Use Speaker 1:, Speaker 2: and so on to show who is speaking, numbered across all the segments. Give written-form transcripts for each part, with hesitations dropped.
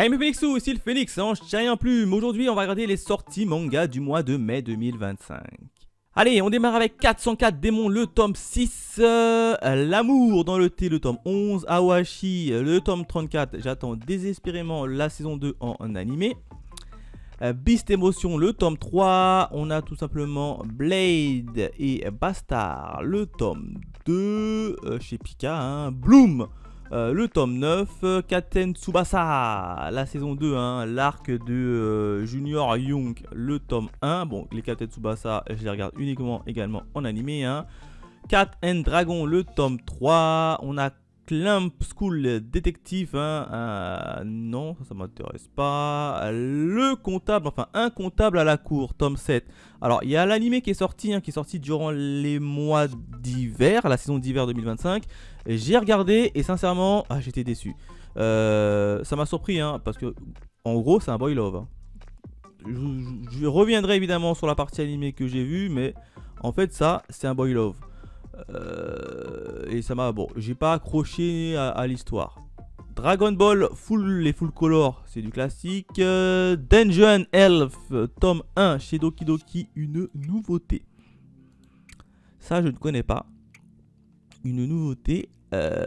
Speaker 1: Hey mes Phoenixous, ici le Phoenix, je tiens rien plus. Aujourd'hui on va regarder les sorties manga du mois de mai 2025. Allez, on démarre avec 404 démons, le tome 6, l'amour dans le thé, le tome 11, Awashi, le tome 34, j'attends désespérément la saison 2 en animé. Beast Emotion, le tome 3, on a tout simplement Blade et Bastard, le tome 2, chez Pika, Bloom, le tome 9, Katen Tsubasa, la saison 2, l'arc de Junior Young, le tome 1. Bon, les Katen Tsubasa, je les regarde uniquement également en animé. Cat and Dragon, le tome 3. On a Clamp School Detective, non, ça m'intéresse pas. Le comptable, enfin un comptable à la cour, tome 7. Alors il y a l'animé qui est sorti durant les mois d'hiver, la saison d'hiver 2025. J'ai regardé et sincèrement, j'étais déçu. Ça m'a surpris, parce que en gros c'est un boy love. Je reviendrai évidemment sur la partie animée que j'ai vue, mais en fait ça c'est un boy love. Et ça m'a... Bon, j'ai pas accroché à l'histoire. Dragon Ball full color, c'est du classique. Dungeon Elf, tome 1, chez Doki Doki, une nouveauté. Ça, je ne connais pas. Une nouveauté.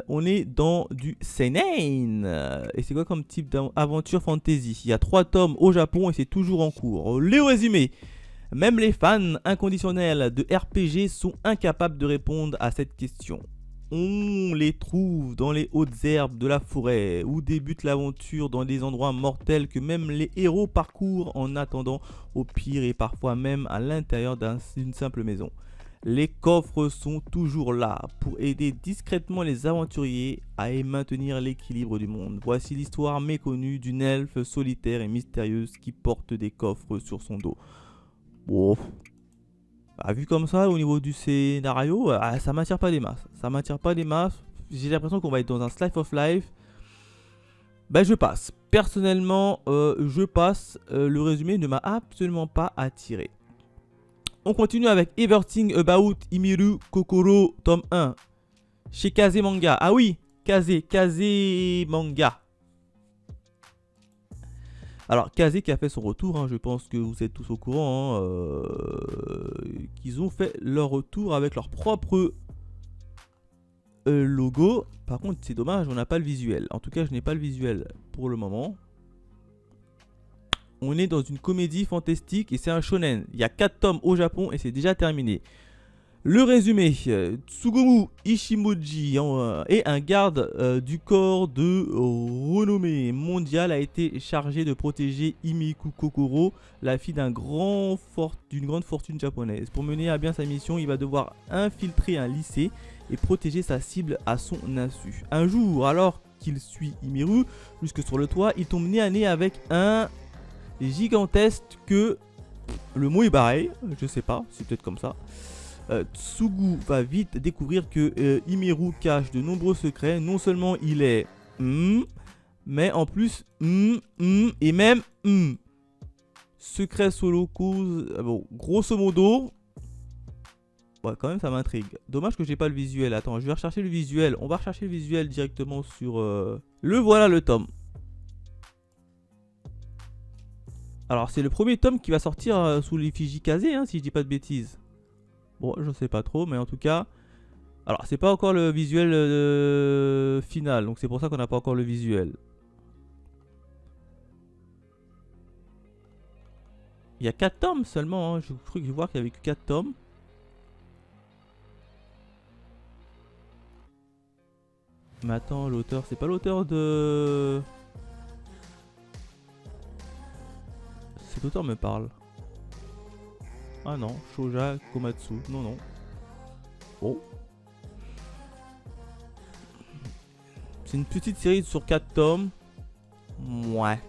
Speaker 1: On est dans du seinen. Et c'est quoi comme type d'aventure fantasy? Il y a 3 tomes au Japon et c'est toujours en cours. Les résumés. Même les fans inconditionnels de RPG sont incapables de répondre à cette question. On les trouve dans les hautes herbes de la forêt, où débute l'aventure dans des endroits mortels que même les héros parcourent en attendant au pire et parfois même à l'intérieur d'une simple maison. Les coffres sont toujours là pour aider discrètement les aventuriers à maintenir l'équilibre du monde. Voici l'histoire méconnue d'une elfe solitaire et mystérieuse qui porte des coffres sur son dos. Bon, vu comme ça, au niveau du scénario, ça m'attire pas des masses. Ça m'attire pas des masses. J'ai l'impression qu'on va être dans un slice of life. Je passe. Personnellement, je passe. Le résumé ne m'a absolument pas attiré. On continue avec Everything About Imiru Kokoro, tome 1. Chez Kaze Manga. Ah oui, Kaze Manga. Alors, Kaze qui a fait son retour, je pense que vous êtes tous au courant, qu'ils ont fait leur retour avec leur propre logo. Par contre, c'est dommage, on n'a pas le visuel. En tout cas, je n'ai pas le visuel pour le moment. On est dans une comédie fantastique et c'est un shonen. Il y a 4 tomes au Japon et c'est déjà terminé. Le résumé, Tsugumu Ishimoji est un garde du corps de renommée mondiale, a été chargé de protéger Himiku Kokoro, la fille d'une grande fortune japonaise. Pour mener à bien sa mission, il va devoir infiltrer un lycée et protéger sa cible à son insu. Un jour, alors qu'il suit Imiru jusque sur le toit, il tombe nez à nez avec un gigantesque que... Le mot est barré, je sais pas, c'est peut-être comme ça. Tsugu va vite découvrir que Imiru cache de nombreux secrets. Non seulement il est mais en plus et même secret solo cause. Bon, grosso modo, ouais, quand même ça m'intrigue. Dommage que j'ai pas le visuel. Attends, je vais rechercher le visuel. On va rechercher le visuel directement sur le voilà, le tome. Alors c'est le premier tome qui va sortir sous l'effigie Kaze, si je dis pas de bêtises. Bon, je sais pas trop, mais en tout cas... Alors, c'est pas encore le visuel final, donc c'est pour ça qu'on n'a pas encore le visuel. Il y a 4 tomes seulement, je crois que je vois qu'il y avait que 4 tomes. Mais attends, l'auteur, c'est pas l'auteur de... Cet auteur me parle. Ah non, Shoja Komatsu, non. Oh. C'est une petite série sur 4 tomes. Ouais.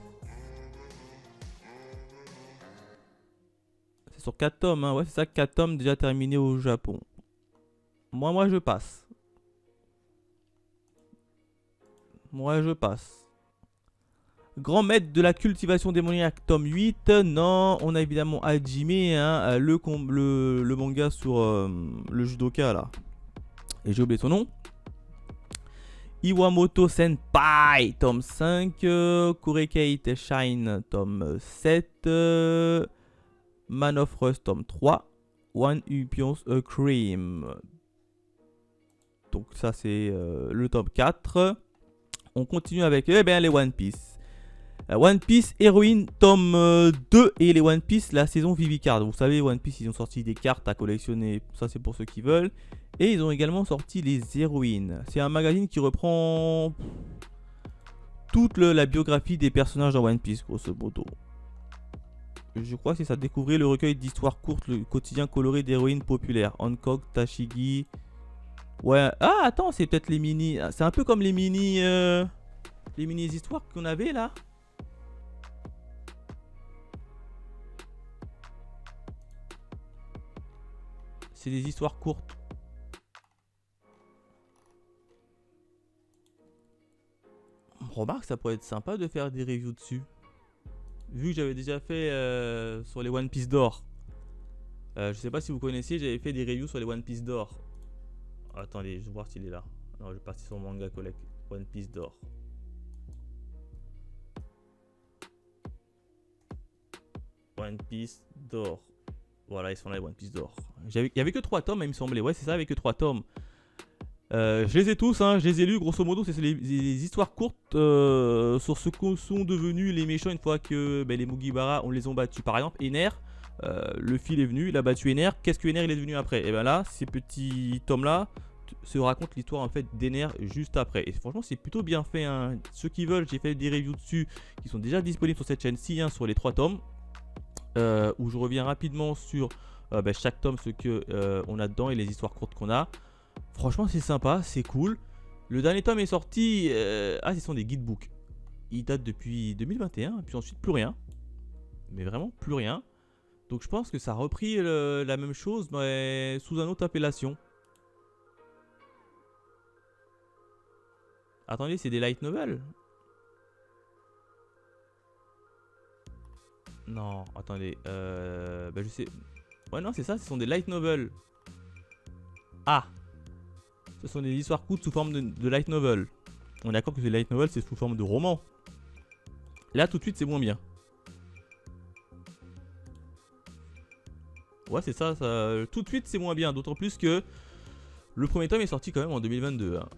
Speaker 1: C'est sur 4 tomes, ouais, c'est ça, 4 tomes déjà terminés au Japon. Moi je passe. Grand maître de la cultivation démoniaque, tome 8. Non, on a évidemment Hajime, le manga sur le judoka là. Et j'ai oublié son nom. Iwamoto Senpai, tome 5. Kurekate Shine, tome 7. Man of Rust, tome 3. One Upions a Cream. Donc ça c'est le tome 4. On continue avec les One Piece. One Piece Héroïne tome 2 et les One Piece la saison Vivicard. Vous savez, One Piece ils ont sorti des cartes à collectionner, ça c'est pour ceux qui veulent. Et ils ont également sorti les héroïnes. C'est un magazine qui reprend toute la biographie des personnages dans One Piece, grosso modo. Je crois que c'est ça, découvrir le recueil d'histoires courtes, le quotidien coloré d'héroïnes populaires. Hancock, Tashigi. Ouais, ah attends, c'est peut-être les mini. C'est un peu comme les mini histoires qu'on avait là. C'est des histoires courtes. Remarque, ça pourrait être sympa de faire des reviews dessus. Vu que j'avais déjà fait sur les One Piece d'or. Je sais pas si vous connaissiez, j'avais fait des reviews sur les One Piece d'or. Attendez, je vais voir s'il est là. Non, je vais partir sur Manga Collect. One Piece d'or. One Piece d'or. Voilà, ils sont là, les One Piece d'or. Il y avait que 3 tomes, il me semblait. Ouais, c'est ça, avec que 3 tomes. Je les ai tous, hein, je les ai lus. Grosso modo, c'est les histoires courtes sur ce que sont devenus les méchants une fois que les Mugiwara, on les ont battus. Par exemple, Ener, le fil est venu, il a battu Ener. Qu'est-ce que Ener il est devenu après? Et bien là, ces petits tomes-là se racontent l'histoire en fait d'Ener juste après. Et franchement, c'est plutôt bien fait. Hein. Ceux qui veulent, j'ai fait des reviews dessus qui sont déjà disponibles sur cette chaîne-ci, hein, sur les 3 tomes. Où je reviens rapidement sur chaque tome, ce que on a dedans et les histoires courtes qu'on a. Franchement, c'est sympa, c'est cool. Le dernier tome est sorti. Ce sont des guidebooks. Ils datent depuis 2021, et puis ensuite plus rien. Mais vraiment plus rien. Donc je pense que ça a repris la même chose, mais sous une autre appellation. Attendez, c'est des light novels? Non, attendez. Je sais. Ouais, non, c'est ça, ce sont des light novels. Ah! Ce sont des histoires courtes sous forme de light novel. On est d'accord que les light novels, c'est sous forme de roman. Là, tout de suite, c'est moins bien. Ouais, c'est ça, tout de suite, c'est moins bien. D'autant plus que le premier tome est sorti quand même en 2022. Hein.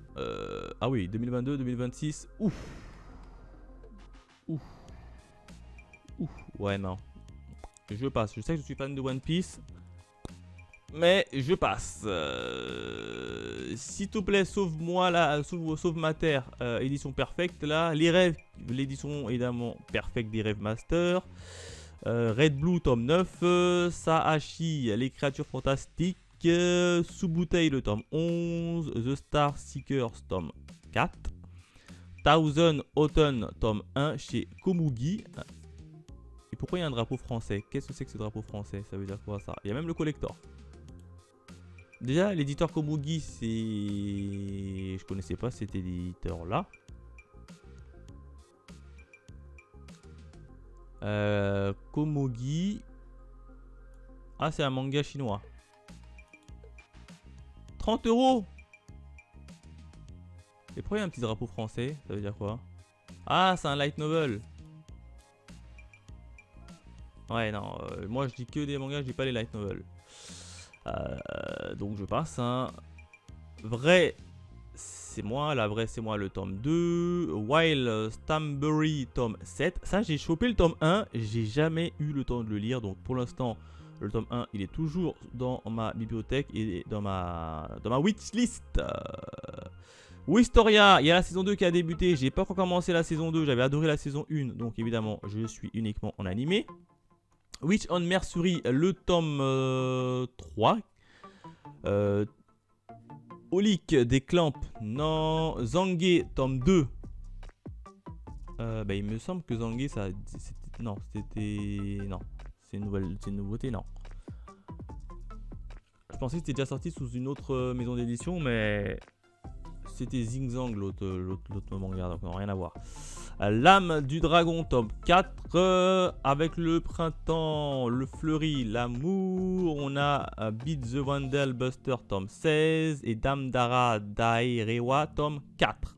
Speaker 1: Ah oui, 2022, 2026. Ouf. Ouf. Ouf. Ouais, non. Je passe. Je sais que je suis fan de One Piece. Mais je passe. S'il te plaît, sauve-moi là, sauve ma terre. Édition perfecte là. Les rêves, l'édition évidemment perfecte des rêves master. Red Blue tome 9. Sahashi, les créatures fantastiques. Subutai le tome 11. The Star Seekers tome 4. Thousand Autumn tome 1 chez Komugi. Et pourquoi il y a un drapeau français? Qu'est-ce que c'est que ce drapeau français? Ça veut dire quoi ça? Il y a même le collector. Déjà, l'éditeur Komugi, c'est... Je connaissais pas cet éditeur-là. Komugi... Ah, c'est un manga chinois. 30 €. Et pourquoi il y a un petit drapeau français? Ça veut dire quoi? Ah, c'est un light novel. Ouais, non. Moi, je dis que des mangas, je dis pas les light novels. Donc je passe. Hein. Vrai, c'est moi. La vraie, c'est moi le tome 2. Wild Stambury tome 7. Ça, j'ai chopé le tome 1. J'ai jamais eu le temps de le lire. Donc pour l'instant, le tome 1, il est toujours dans ma bibliothèque et dans ma wishlist. Wistoria, il y a la saison 2 qui a débuté. J'ai pas encore commencé la saison 2. J'avais adoré la saison 1. Donc évidemment, je suis uniquement en animé. Witch on Mercury, le tome 3. Olik des Clamps, non. Zanguet, tome 2. Il me semble que Zanguet, ça. Non, c'était. Non. C'est une nouveauté, non. Je pensais que c'était déjà sorti sous une autre maison d'édition, mais. C'était Zing Zang, l'autre manga, donc non, rien à voir. L'âme du dragon, tome 4. Avec le printemps, le fleuri, l'amour. On a Beat the Wandel Buster, tome 16. Et Dame Dara Dairewa, tome 4.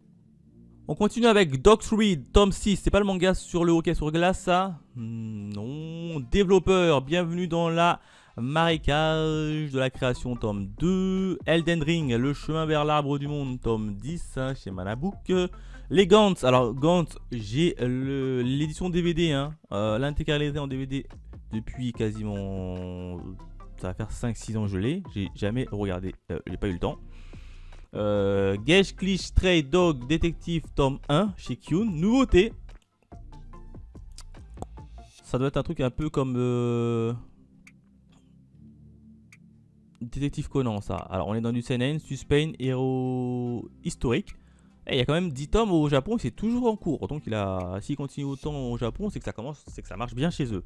Speaker 1: On continue avec Dogs Read, tome 6. C'est pas le manga sur le hockey sur glace, ça? Non. Développeur, bienvenue dans la marécage de la création, tome 2. Elden Ring, le chemin vers l'arbre du monde, tome 10, hein, chez Manabook. Les Gantz, alors Gantz, j'ai l'édition DVD, hein, l'intégralité en DVD depuis quasiment... Ça va faire 5-6 ans que je l'ai. J'ai jamais regardé, j'ai pas eu le temps. Gesh Clish Stray Dog Détective tome 1 chez Kyun. Nouveauté. Ça doit être un truc un peu comme Détective Conan, ça. Alors on est dans du seinen, suspense, héros historique. Et il y a quand même 10 tomes au Japon et c'est toujours en cours. Donc s'il continue autant au Japon, c'est que ça marche bien chez eux.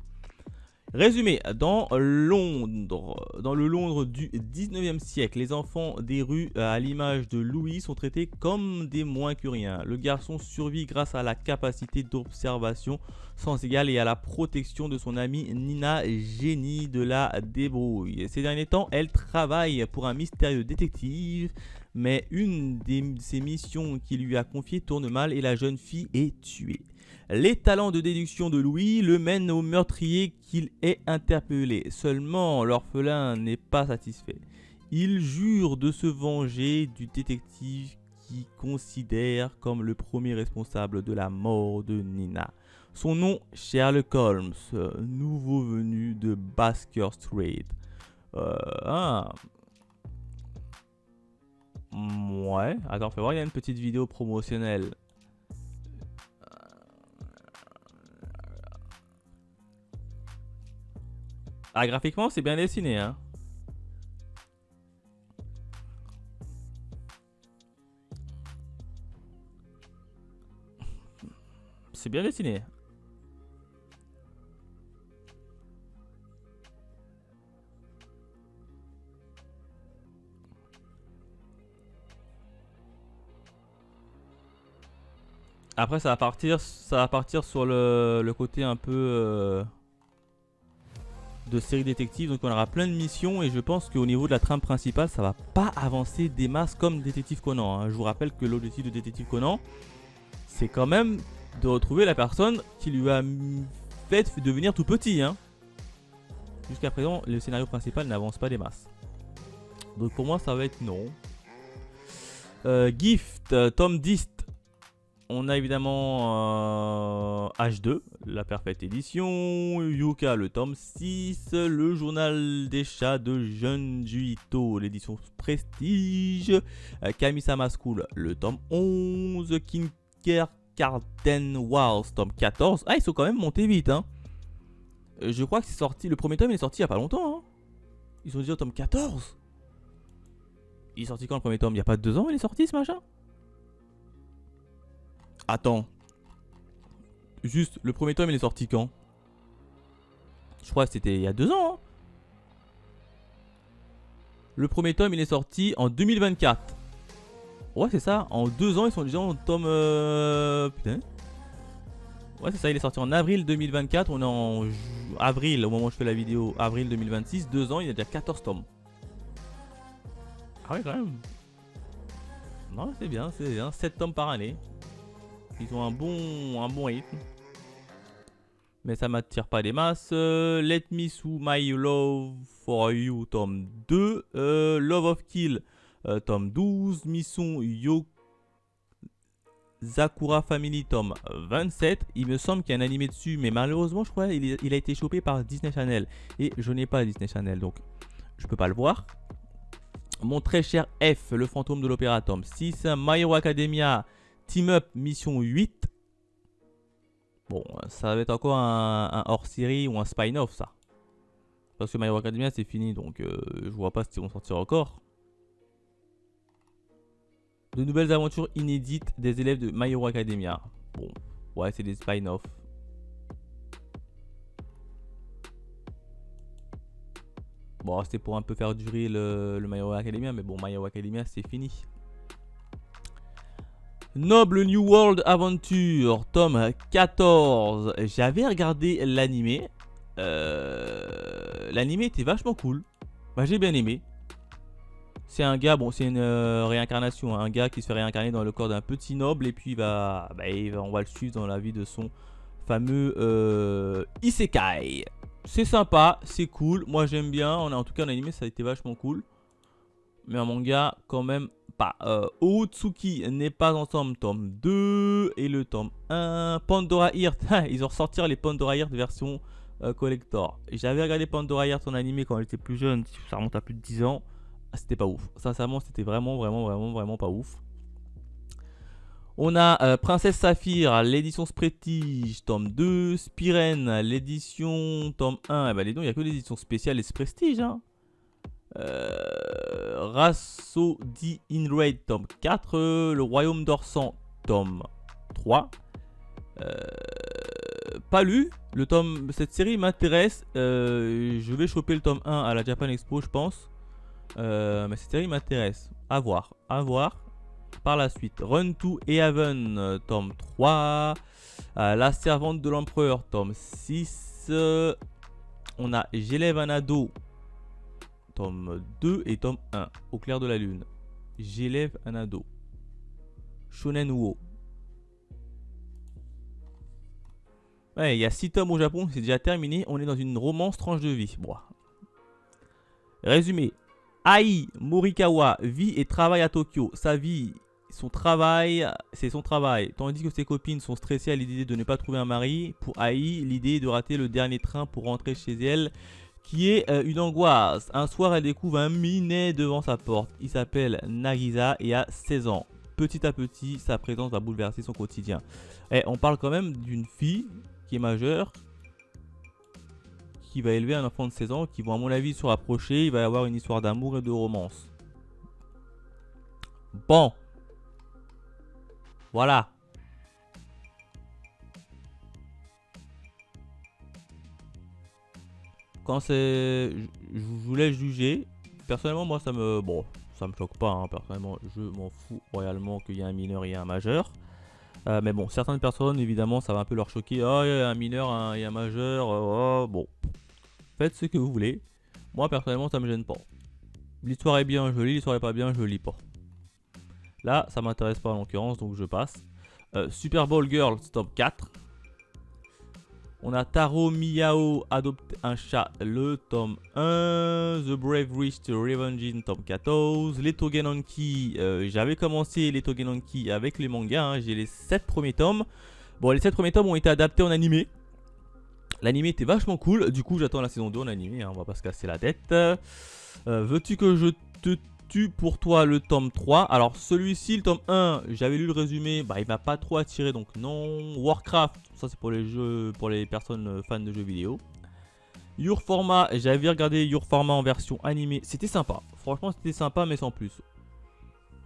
Speaker 1: Résumé, dans le Londres du 19e siècle, les enfants des rues, à l'image de Louis, sont traités comme des moins que rien. Le garçon survit grâce à la capacité d'observation sans égale et à la protection de son amie Nina, génie de la débrouille. Ces derniers temps, elle travaille pour un mystérieux détective, mais une de ses missions qu'il lui a confiées tourne mal et la jeune fille est tuée. Les talents de déduction de Louis le mènent au meurtrier qu'il est interpellé. Seulement, l'orphelin n'est pas satisfait. Il jure de se venger du détective qu'il considère comme le premier responsable de la mort de Nina. Son nom, Sherlock Holmes, nouveau venu de Baker Street. Ouais, attends, fais voir, il y a une petite vidéo promotionnelle. Ah, graphiquement, c'est bien dessiné, hein. C'est bien dessiné. Après, ça va partir sur le côté un peu... de série détective, donc on aura plein de missions et je pense qu'au niveau de la trame principale ça va pas avancer des masses comme Détective Conan, hein. Je vous rappelle que l'objectif de Détective Conan c'est quand même de retrouver la personne qui lui a fait devenir tout petit, hein. Jusqu'à présent le scénario principal n'avance pas des masses, donc pour moi ça va être non. Gift, tome 10. On a évidemment H2, la parfaite édition, Yuka le tome 6, le journal des chats de Junji Ito, l'édition Prestige, Kamisama School le tome 11, Kindergarten Wars tome 14. Ah, ils sont quand même montés vite, hein. Je crois que c'est sorti, le premier tome il est sorti il y a pas longtemps, hein. Ils sont déjà au tome 14. Il est sorti quand le premier tome? Il y a pas 2 ans il est sorti ce machin? Attends. Juste, le premier tome il est sorti quand? Je crois que c'était il y a 2 ans, hein. Le premier tome il est sorti en 2024. Ouais, c'est ça. En 2 ans ils sont déjà en tome... Putain. Ouais, c'est ça, il est sorti en avril 2024. On est en avril, au moment où je fais la vidéo, avril 2026. 2 ans, il y a déjà 14 tomes. Ah ouais, quand même. Non, c'est bien, 7 tomes par année. Ils ont un bon rythme. Mais ça m'attire pas des masses. Let Me Sue My Love For You, tome 2. Love of Kill, tome 12. Mission Yo Zakura Family, tome 27. Il me semble qu'il y a un animé dessus. Mais malheureusement, je crois qu'il a été chopé par Disney Channel. Et je n'ai pas Disney Channel. Donc, je peux pas le voir. Mon très cher F, le fantôme de l'opéra, tome 6. My Hero Academia Team Up, mission 8. Bon, ça va être encore un hors-série ou un spin-off, ça. Parce que My Hero Academia, c'est fini, donc je vois pas s'ils vont sortir encore. De nouvelles aventures inédites des élèves de My Hero Academia. Bon, ouais, c'est des spin-off. Bon, c'était pour un peu faire durer le My Hero Academia, mais bon, My Hero Academia, c'est fini. Noble New World Adventure, tome 14. J'avais regardé l'animé. L'animé était vachement cool. Bah, j'ai bien aimé. C'est un gars, bon c'est une réincarnation, hein, un gars qui se fait réincarner dans le corps d'un petit noble et puis on va le suivre dans la vie de son fameux Isekai. C'est sympa, c'est cool, moi j'aime bien, en tout cas en animé ça a été vachement cool. Mais en manga quand même pas. Ootsuki n'est pas ensemble, tome 2 et le tome 1. Pandora Heart, ils ont ressorti les Pandora Heart version collector. J'avais regardé Pandora Heart en animé quand j'étais plus jeune, ça remonte à plus de 10 ans. C'était pas ouf, sincèrement c'était vraiment pas ouf. On a Princesse Saphir, l'édition Prestige, tome 2. Spirene, l'édition tome 1. Eh ben, les dons, il n'y a que l'édition spéciale et Prestige. Hein. Rhapsody in Raid, tome 4. Le Royaume d'Orsan, tome 3. Pas lu. Cette série m'intéresse. Je vais choper le tome 1 à la Japan Expo, je pense. Mais cette série m'intéresse. À voir. Par la suite, Run to Heaven, tome 3. La Servante de l'Empereur, tome 6. On a J'élève un ado, tome 2 et tome 1. Au clair de la lune. J'élève un ado. Shonen Uo. Ouais, il y a 6 tomes au Japon, c'est déjà terminé. On est dans une romance tranche de vie. Bon. Résumé. Ai Morikawa vit et travaille à Tokyo. Sa vie, c'est son travail. Tandis que ses copines sont stressées à l'idée de ne pas trouver un mari. Pour Ai, l'idée est de rater le dernier train pour rentrer chez elle, qui est une angoisse. Un soir, elle découvre un minet devant sa porte. Il s'appelle Nagisa et a 16 ans. Petit à petit, sa présence va bouleverser son quotidien. Et on parle quand même d'une fille qui est majeure, qui va élever un enfant de 16 ans, qui vont à mon avis se rapprocher. Il va y avoir une histoire d'amour et de romance. Bon. Voilà. Quand c'est... Je vous laisse juger. Personnellement, moi, ça me choque pas. Hein. Personnellement, je m'en fous royalement qu'il y ait un mineur et un majeur. Mais bon, certaines personnes, évidemment, ça va un peu leur choquer. Oh, il y a un mineur et un majeur. Oh, bon. Faites ce que vous voulez. Moi, personnellement, ça me gêne pas. L'histoire est bien, je lis. L'histoire est pas bien, je lis pas. Là, ça m'intéresse pas en l'occurrence, donc je passe. Super Bowl Girl, top 4. On a Taro Miyao, adopte un chat, le tome 1. The Brave Witch Revenging, tome 14. Les Togenonki, j'avais commencé les Togenonki avec les mangas. Hein, j'ai les 7 premiers tomes. Bon, les 7 premiers tomes ont été adaptés en animé. L'animé était vachement cool. Du coup, j'attends la saison 2 en animé. Hein, on va pas se casser la tête. Veux-tu que je te tue pour toi le tome 3? Alors, celui-ci, le tome 1, j'avais lu le résumé. Bah, il m'a pas trop attiré. Donc, non. Warcraft, ça c'est pour les jeux, pour les personnes fans de jeux vidéo. Your Format, j'avais regardé Your Format en version animée. C'était sympa. Franchement, c'était sympa, mais sans plus.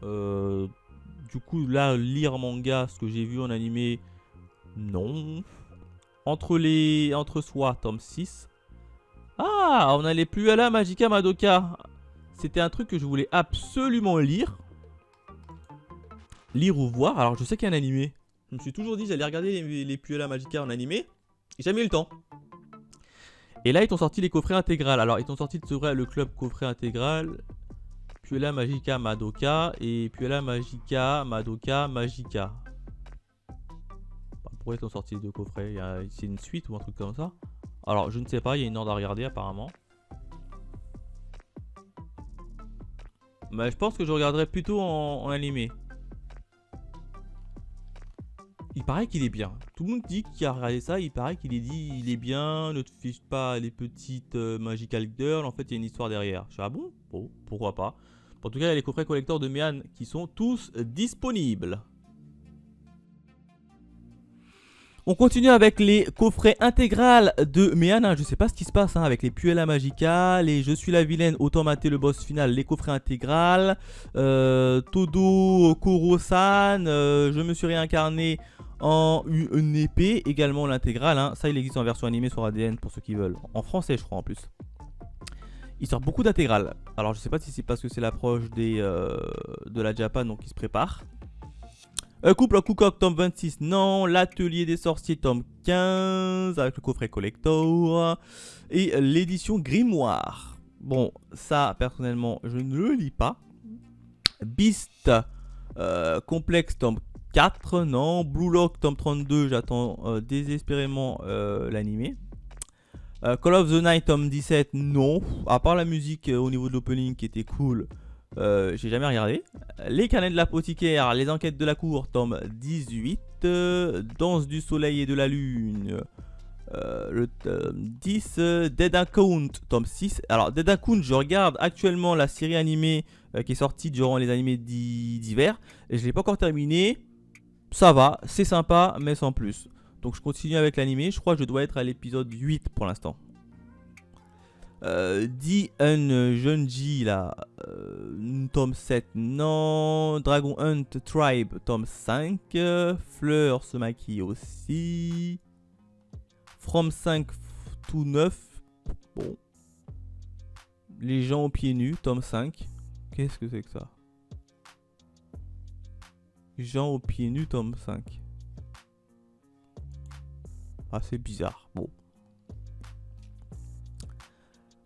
Speaker 1: Du coup, là, lire manga, ce que j'ai vu en animé, non. Entre soi, tome 6. Ah, on a les Puella Magica Madoka. C'était un truc que je voulais absolument lire. Lire ou voir. Alors, je sais qu'il y a un animé. Je me suis toujours dit que j'allais regarder les Puella Magica en animé. J'ai jamais eu le temps. Et là, ils t'ont sorti les coffrets intégrales. Alors, ils t'ont sorti le club coffret intégral. Puella Magica Madoka et Puella Magica Madoka Magica. Pourquoi ils ont sorti les deux coffrets? C'est une suite ou un truc comme ça? Alors, je ne sais pas, il y a une ordre à regarder apparemment. Mais je pense que je regarderai plutôt en animé. Il paraît qu'il est bien. Tout le monde dit qu'il a regardé ça, il paraît qu'il est bien. Ne te fiche pas les petites Magical Girls. En fait, il y a une histoire derrière. Je dis, ah bon? Bon, pourquoi pas. En tout cas, il y a les coffrets collecteurs de Méan qui sont tous disponibles. On continue avec les coffrets intégrales de Méan. Je sais pas ce qui se passe avec les Puella Magica, les Je suis la vilaine, autant mater le boss final, les coffrets intégrales. Todo Koro-san, je me suis réincarné en une épée, également l'intégrale. Hein. Ça, il existe en version animée sur ADN pour ceux qui veulent. En français, je crois en plus. Il sort beaucoup d'intégrales. Alors, je sais pas si c'est parce que c'est l'approche de la Japan, donc il se prépare. Couple en Cookok, tome 26, non. L'atelier des sorciers, tome 15, avec le coffret collector. Et l'édition Grimoire. Bon, ça, personnellement, je ne le lis pas. Beast Complex tome 4, non. Blue Lock tome 32, j'attends désespérément l'animé. Call of the Night tome 17, non. À part la musique au niveau de l'opening qui était cool, j'ai jamais regardé. Les carnets de l'apothicaire, les enquêtes de la cour tome 18. Danse du soleil et de la lune, le tome 10. Dead Account tome 6. Alors Dead Account, je regarde actuellement la série animée qui est sortie durant les animés d'hiver. Et je l'ai pas encore terminé. Ça va, c'est sympa, mais sans plus. Donc je continue avec l'animé. Je crois que je dois être à l'épisode 8 pour l'instant. Junji là, tome 7, non. Dragon Hunt Tribe, tome 5. Fleur se maquille aussi. From 5 to 9. Bon. Les gens aux pieds nus, tome 5. Qu'est-ce que c'est que ça? Gens aux pieds nus, tome 5. Ah, c'est bizarre. Bon.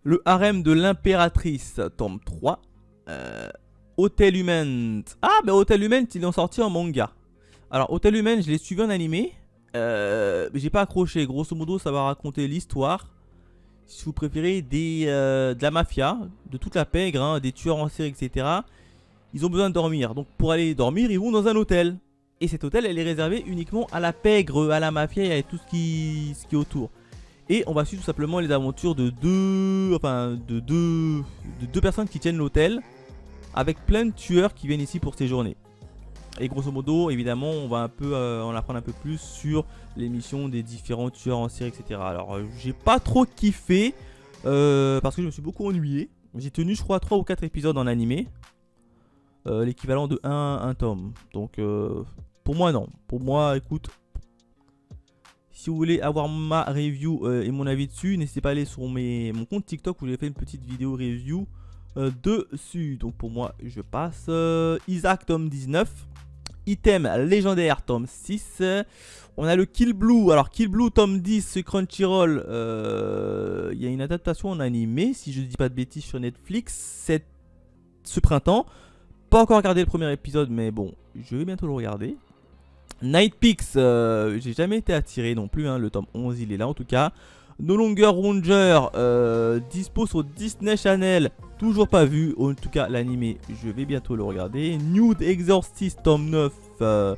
Speaker 1: Le harem de l'impératrice, tome 3. Hotel Humain. Ah, bah Hotel Humain, ils l'ont sorti en manga. Alors, Hotel Humain, je l'ai suivi en animé. J'ai pas accroché. Grosso modo, ça va raconter l'histoire, si vous préférez, de la mafia, de toute la pègre, hein, des tueurs en série, etc. Ils ont besoin de dormir. Donc, pour aller dormir, ils vont dans un hôtel. Et cet hôtel, elle est réservée uniquement à la pègre, à la mafia et à tout ce qui est autour. Et on va suivre tout simplement les aventures de deux personnes qui tiennent l'hôtel, avec plein de tueurs qui viennent ici pour séjourner. Et grosso modo, évidemment, on va un peu en apprendre un peu plus sur les missions des différents tueurs en série, etc. Alors, j'ai pas trop kiffé parce que je me suis beaucoup ennuyé. J'ai tenu, je crois, 3 ou 4 épisodes en animé, l'équivalent de un tome. Donc, pour moi, non. Pour moi, écoute. Si vous voulez avoir ma review et mon avis dessus, n'hésitez pas à aller sur mon compte TikTok où j'ai fait une petite vidéo review dessus. Donc pour moi, je passe. Isaac, tome 19. Item légendaire, tome 6. On a le Kill Blue. Alors Kill Blue, tome 10, Crunchyroll. Il y a une adaptation en animé, si je ne dis pas de bêtises, sur Netflix ce printemps. Pas encore regardé le premier épisode, mais bon, je vais bientôt le regarder. Night Peaks, j'ai jamais été attiré non plus, hein, le tome 11 il est là en tout cas. No Longer Ranger, dispo sur Disney Channel, toujours pas vu, en tout cas l'animé je vais bientôt le regarder. Nude Exorcist tome 9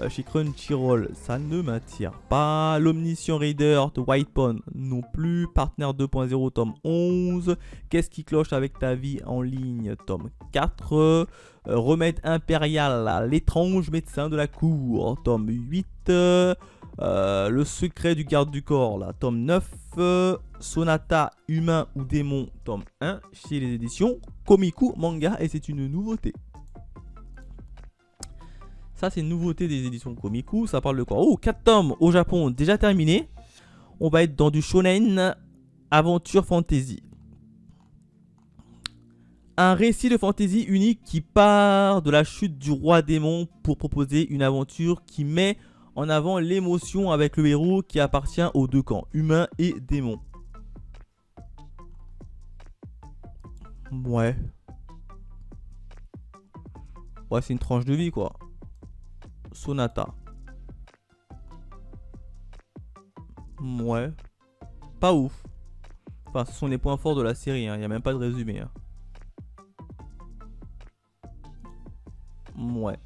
Speaker 1: chez Crunchyroll, ça ne m'attire pas. L'Omniscient Raider de White Pawn non plus. Partner 2.0 tome 11. Qu'est-ce qui cloche avec ta vie en ligne tome 4. Remède impérial, l'étrange médecin de la cour, tome 8. Le secret du garde du corps, là, tome 9. Sonata, humain ou démon, tome 1, chez les éditions Komiku Manga, et c'est une nouveauté. Ça, c'est une nouveauté des éditions Komiku. Ça parle de quoi? Oh, 4 tomes au Japon, déjà terminé. On va être dans du shonen, aventure fantasy. Un récit de fantasy unique qui part de la chute du roi démon pour proposer une aventure qui met en avant l'émotion avec le héros qui appartient aux deux camps, humain et démon. Ouais. Ouais, c'est une tranche de vie quoi. Sonata. Ouais. Pas ouf. Enfin, ce sont les points forts de la série, hein. Il n'y a même pas de résumé. Hein. Ouais.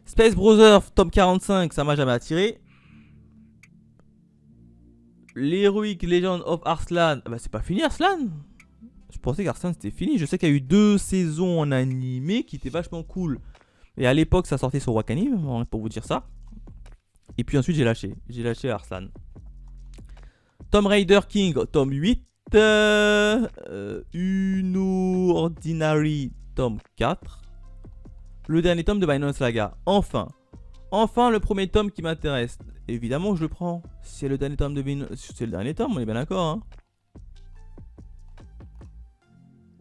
Speaker 1: Space Brothers, tome 45, ça m'a jamais attiré. L'Heroic Legend of Arslan. Bah, c'est pas fini Arslan. Je pensais qu'Arslan c'était fini. Je sais qu'il y a eu 2 saisons en animé qui étaient vachement cool. Et à l'époque, ça sortait sur Wakanim, pour vous dire ça. Et puis ensuite, j'ai lâché. J'ai lâché Arslan. Tomb Raider King, tome 8. Unordinary, tome 4. Le dernier tome de Vinland Saga. Enfin, le premier tome qui m'intéresse. Évidemment, je le prends. C'est le dernier tome de Vinland. C'est le dernier tome, on est bien d'accord. Hein.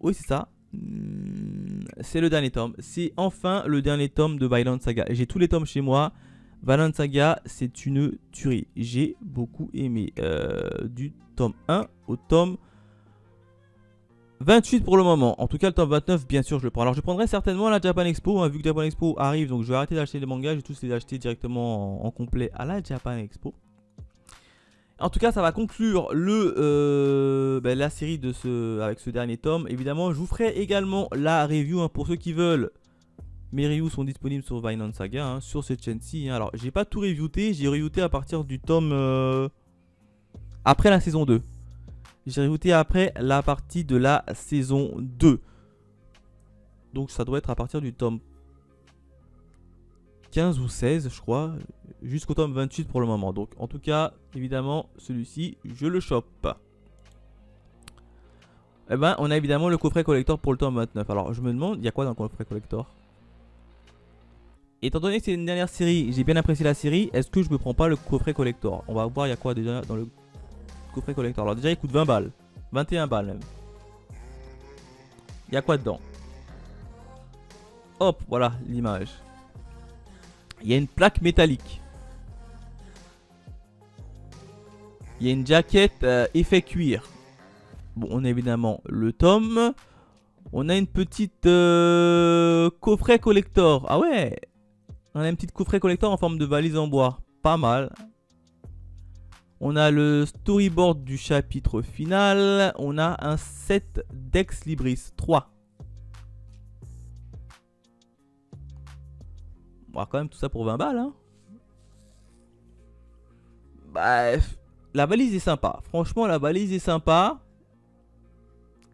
Speaker 1: Oui, c'est ça. C'est le dernier tome. C'est enfin le dernier tome de Vinland Saga. J'ai tous les tomes chez moi. Vinland Saga, c'est une tuerie. J'ai beaucoup aimé. Du tome 1 au tome 28 pour le moment. En tout cas, le tome 29, bien sûr, je le prends. Alors, je prendrai certainement à la Japan Expo, hein, vu que Japan Expo arrive. Donc, je vais arrêter d'acheter des mangas. Je vais tous les acheter directement en complet à la Japan Expo. En tout cas, ça va conclure la série avec ce dernier tome. Évidemment, je vous ferai également la review, hein, pour ceux qui veulent. Mes reviews sont disponibles sur Vinland Saga, hein, sur cette chaîne-ci. Hein. Alors, j'ai pas tout reviewé. J'ai reviewé à partir du tome après la saison 2. J'ai reviewé après la partie de la saison 2. Donc, ça doit être à partir du tome 15 ou 16, je crois. Jusqu'au tome 28 pour le moment. Donc, en tout cas, évidemment, celui-ci, je le chope. Eh ben, on a évidemment le coffret collector pour le tome 29. Alors, je me demande, il y a quoi dans le coffret collector? Étant donné que c'est une dernière série, j'ai bien apprécié la série, est-ce que je me prends pas le coffret collector? On va voir il y a quoi déjà dans le coffret collector. Alors déjà il coûte 20 balles, 21 balles même. Il y a quoi dedans? Hop, voilà l'image. Il y a une plaque métallique. Il y a une jaquette effet cuir. Bon, on a évidemment le tome. On a une petite coffret collector. Ah ouais! On a une petite coffret collector en forme de valise en bois. Pas mal. On a le storyboard du chapitre final. On a un set d'Ex Libris 3. Bon, quand même tout ça pour 20 balles. Hein. Bref. La valise est sympa. Franchement, la valise est sympa.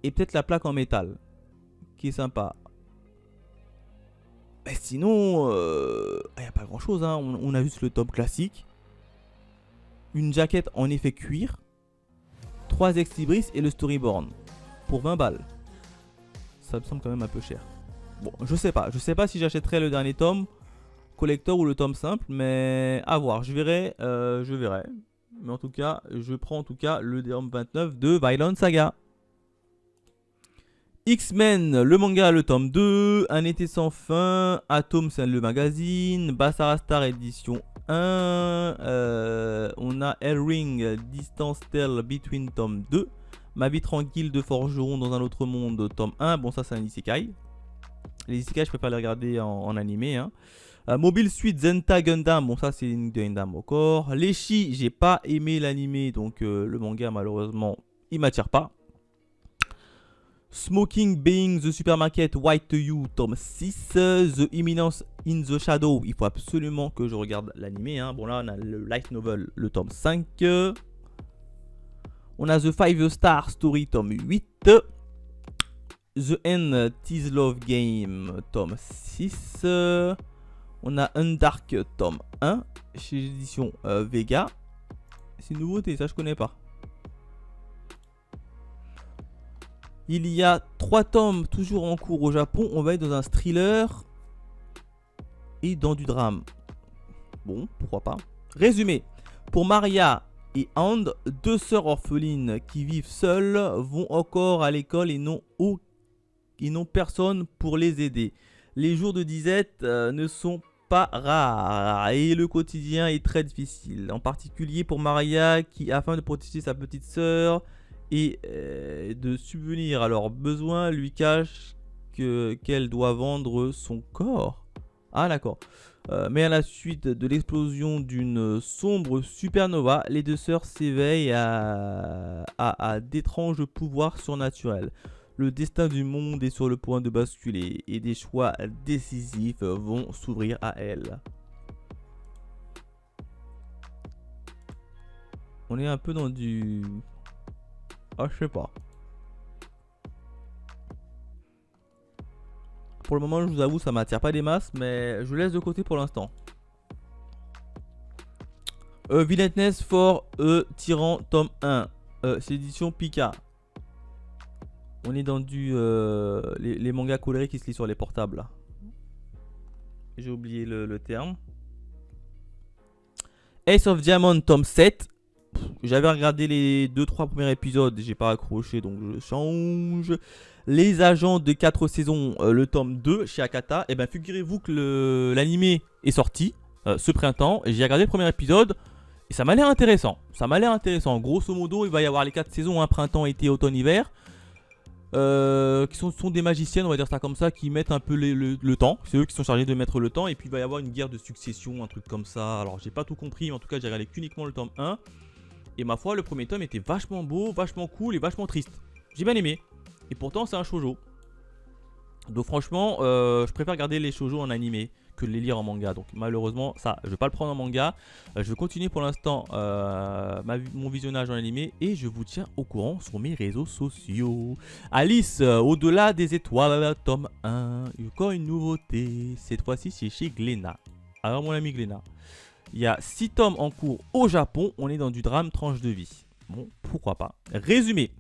Speaker 1: Et peut-être la plaque en métal. Qui est sympa. Mais sinon, il n'y a pas grand chose. Hein. On a juste le tome classique. Une jaquette en effet cuir. 3 Ex Libris et le storyboard. Pour 20 balles. Ça me semble quand même un peu cher. Bon, je sais pas. Je sais pas si j'achèterai le dernier tome collector ou le tome simple. Mais à voir. Je verrai. Mais en tout cas, je prends en tout cas le tome 29 de Vinland Saga. X-Men, le manga, le tome 2, Un été sans fin, Atom, c'est le magazine, Basara Star édition 1, on a Hellring, Distance Tale Between, tome 2, Ma vie tranquille de forgeron dans un autre monde, tome 1, bon ça c'est un isekai. Les isekai je préfère les regarder en animé. Hein. Mobile Suit Zenta Gundam, bon ça c'est une Gundam encore. Leshi, j'ai pas aimé l'animé, donc le manga malheureusement il m'attire pas. Smoking Being the Supermarket White to You, tome 6. The Imminence in the Shadow. Il faut absolument que je regarde l'animé. Hein. Bon, là, on a le light novel, le tome 5. On a The 5 Star Story, tome 8. The End Tease Love Game, tome 6. On a Undark, tome 1. Chez l'édition Vega. C'est une nouveauté, ça je connais pas. Il y a 3 tomes toujours en cours au Japon. On va être dans un thriller et dans du drame. Bon, pourquoi pas. Résumé. Pour Maria et Anne, 2 sœurs orphelines qui vivent seules, vont encore à l'école et n'ont personne pour les aider. Les jours de disette ne sont pas rares et le quotidien est très difficile. En particulier pour Maria qui, afin de protéger sa petite sœur et de subvenir à leurs besoins, lui cache qu'elle doit vendre son corps. Ah d'accord. Mais à la suite de l'explosion d'une sombre supernova, les 2 sœurs s'éveillent à d'étranges pouvoirs surnaturels. Le destin du monde est sur le point de basculer et des choix décisifs vont s'ouvrir à elles. On est un peu dans du... Ah, je sais pas. Pour le moment, je vous avoue, ça m'attire pas des masses, mais je laisse de côté pour l'instant. Villainess for Tyran, tome 1. C'est l'édition Pika. On est dans du... les mangas colorés qui se lisent sur les portables. Là. J'ai oublié le terme. Ace of Diamond, tome 7. J'avais regardé les 2-3 premiers épisodes, j'ai pas accroché donc je change. Les agents de 4 saisons, le tome 2 chez Akata. Et bien figurez-vous que l'animé est sorti ce printemps. J'ai regardé le premier épisode et ça m'a l'air intéressant. Grosso modo, il va y avoir les 4 saisons, printemps, été, automne, hiver. qui sont des magiciennes, on va dire ça comme ça, qui mettent un peu le temps. C'est eux qui sont chargés de mettre le temps. Et puis il va y avoir une guerre de succession, un truc comme ça. Alors j'ai pas tout compris, mais en tout cas j'ai regardé qu'uniquement le tome 1. Et ma foi, le premier tome était vachement beau, vachement cool et vachement triste. J'ai bien aimé. Et pourtant c'est un shoujo. Donc franchement, je préfère regarder les shoujo en animé que de les lire en manga. Donc malheureusement, ça, je vais pas le prendre en manga. Je vais continuer pour l'instant mon visionnage en animé et je vous tiens au courant sur mes réseaux sociaux. Alice, au-delà des étoiles, tome 1. Encore une nouveauté. Cette fois-ci, c'est chez Glénat. Alors mon ami Glénat, il y a 6 tomes en cours au Japon. On est dans du drame tranche de vie. Bon, pourquoi pas. Résumé.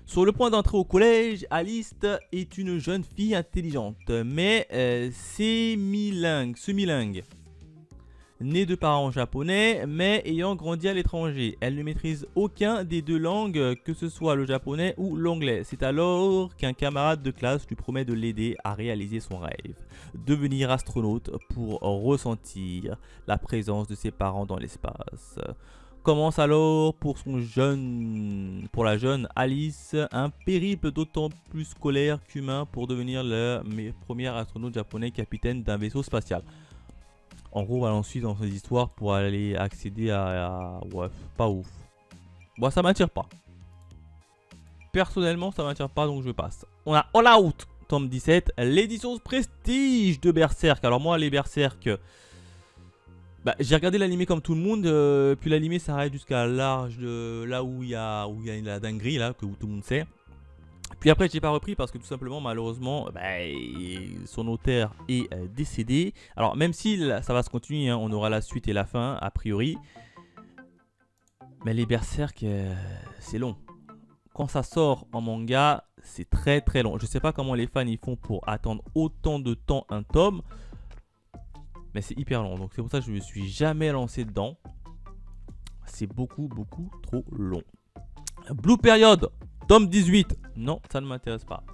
Speaker 1: Sur le point d'entrer au collège, Alice est une jeune fille intelligente, mais semi-lingue. Née de parents japonais, mais ayant grandi à l'étranger. Elle ne maîtrise aucun des 2 langues, que ce soit le japonais ou l'anglais. C'est alors qu'un camarade de classe lui promet de l'aider à réaliser son rêve. Devenir astronaute pour ressentir la présence de ses parents dans l'espace. Commence alors pour la jeune Alice un périple d'autant plus scolaire qu'humain pour devenir le premier astronaute japonais capitaine d'un vaisseau spatial. En gros, elle ensuite dans ces histoires pour aller accéder ouais, pas ouf. Bon, ça m'attire pas. Personnellement, ça m'attire pas, donc je passe. On a All Out, tome 17, l'édition prestige de Berserk. Alors moi, les Berserk... Bah, j'ai regardé l'animé comme tout le monde, puis l'animé s'arrête jusqu'à l'âge de là où il y a la dinguerie, là, que tout le monde sait. Puis après, j'ai pas repris parce que tout simplement, malheureusement, bah, son auteur est décédé. Alors, même si ça va se continuer, hein, on aura la suite et la fin, a priori. Mais les Berserk, c'est long. Quand ça sort en manga, c'est très très long. Je sais pas comment les fans ils font pour attendre autant de temps un tome. Mais c'est hyper long, donc c'est pour ça que je ne me suis jamais lancé dedans. C'est beaucoup trop long. Blue Period, tome 18. Non, ça ne m'intéresse pas.